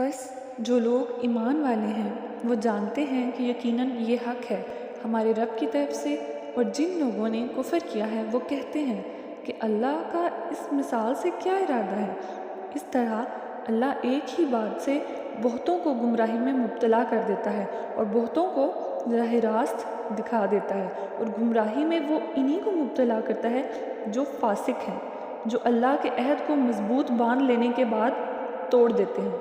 بس جو لوگ ایمان والے ہیں وہ جانتے ہیں کہ یقیناً یہ حق ہے ہمارے رب کی طرف سے، اور جن لوگوں نے کفر کیا ہے وہ کہتے ہیں کہ اللہ کا اس مثال سے کیا ارادہ ہے۔ اس طرح اللہ ایک ہی بات سے بہتوں کو گمراہی میں مبتلا کر دیتا ہے اور بہتوں کو راہ راست دکھا دیتا ہے، اور گمراہی میں وہ انہی کو مبتلا کرتا ہے جو فاسق ہیں، جو اللہ کے عہد کو مضبوط باندھ لینے کے بعد توڑ دیتے ہیں۔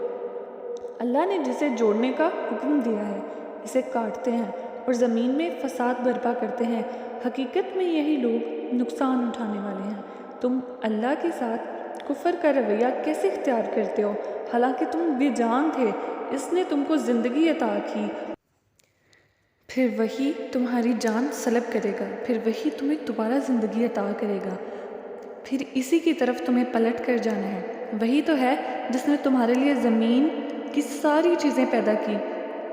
اللہ نے جسے جوڑنے کا حکم دیا ہے اسے کاٹتے ہیں اور زمین میں فساد برپا کرتے ہیں۔ حقیقت میں یہی لوگ نقصان اٹھانے والے ہیں۔ تم اللہ کے ساتھ کفر کا رویہ کیسے اختیار کرتے ہو حالانکہ تم بے جان تھے؟ اس نے تم کو زندگی عطا کی، پھر وہی تمہاری جان سلب کرے گا، پھر وہی تمہیں دوبارہ زندگی عطا کرے گا، پھر اسی کی طرف تمہیں پلٹ کر جانا ہے۔ وہی تو ہے جس نے تمہارے لیے زمین کی ساری چیزیں پیدا کی،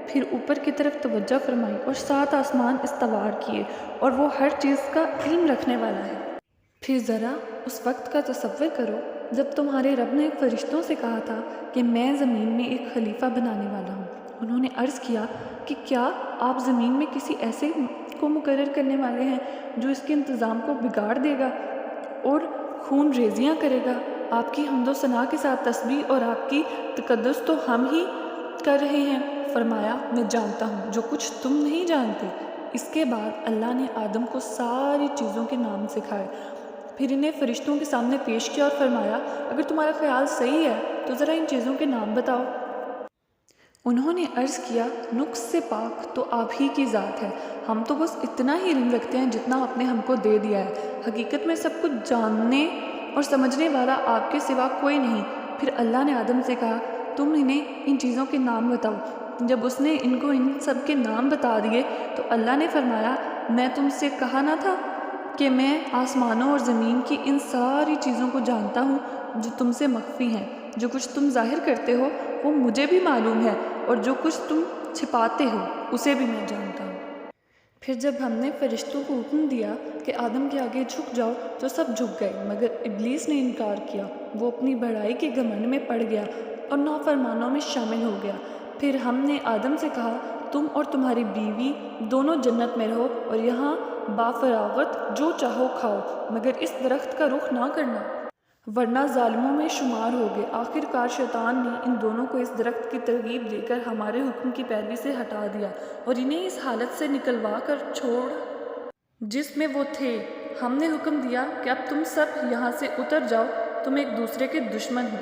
پھر اوپر کی طرف توجہ فرمائی اور 7 آسمان استوار کیے، اور وہ ہر چیز کا علم رکھنے والا ہے۔ پھر ذرا اس وقت کا تصور کرو جب تمہارے رب نے فرشتوں سے کہا تھا کہ میں زمین میں ایک خلیفہ بنانے والا ہوں۔ انہوں نے عرض کیا کہ کیا آپ زمین میں کسی ایسے کو مقرر کرنے والے ہیں جو اس کے انتظام کو بگاڑ دے گا اور خون ریزیاں کرے گا؟ آپ کی حمد و ثنا کے ساتھ تسبیح اور آپ کی تقدس تو ہم ہی کر رہے ہیں۔ فرمایا میں جانتا ہوں جو کچھ تم نہیں جانتے۔ اس کے بعد اللہ نے آدم کو ساری چیزوں کے نام سکھائے، پھر انہیں فرشتوں کے سامنے پیش کیا اور فرمایا اگر تمہارا خیال صحیح ہے تو ذرا ان چیزوں کے نام بتاؤ۔ انہوں نے عرض کیا نقص سے پاک تو آپ ہی کی ذات ہے، ہم تو بس اتنا ہی علم رکھتے ہیں جتنا آپ نے ہم کو دے دیا ہے، حقیقت میں سب کچھ جاننے اور سمجھنے والا آپ کے سوا کوئی نہیں۔ پھر اللہ نے آدم سے کہا تم انہیں ان چیزوں کے نام بتاؤ۔ جب اس نے ان کو ان سب کے نام بتا دیے تو اللہ نے فرمایا میں تم سے کہا نہ تھا کہ میں آسمانوں اور زمین کی ان ساری چیزوں کو جانتا ہوں جو تم سے مخفی ہیں۔ جو کچھ تم ظاہر کرتے ہو وہ مجھے بھی معلوم ہے، اور جو کچھ تم چھپاتے ہو اسے بھی میں جانتا ہوں۔ پھر جب ہم نے فرشتوں کو حکم دیا کہ آدم کے آگے جھک جاؤ تو سب جھک گئے، مگر ابلیس نے انکار کیا۔ وہ اپنی بڑائی کے گھمنڈ میں پڑ گیا اور نافرمانوں میں شامل ہو گیا۔ پھر ہم نے آدم سے کہا تم اور تمہاری بیوی دونوں جنت میں رہو اور یہاں بافراغت جو چاہو کھاؤ، مگر اس درخت کا رخ نہ کرنا ورنہ ظالموں میں شمار ہوگے۔ آخر کار شیطان نے ان دونوں کو اس درخت کی ترغیب دے کر ہمارے حکم کی پیروی سے ہٹا دیا اور انہیں اس حالت سے نکلوا کر چھوڑ جس میں وہ تھے۔ ہم نے حکم دیا کہ اب تم سب یہاں سے اتر جاؤ، تم ایک دوسرے کے دشمن ہو۔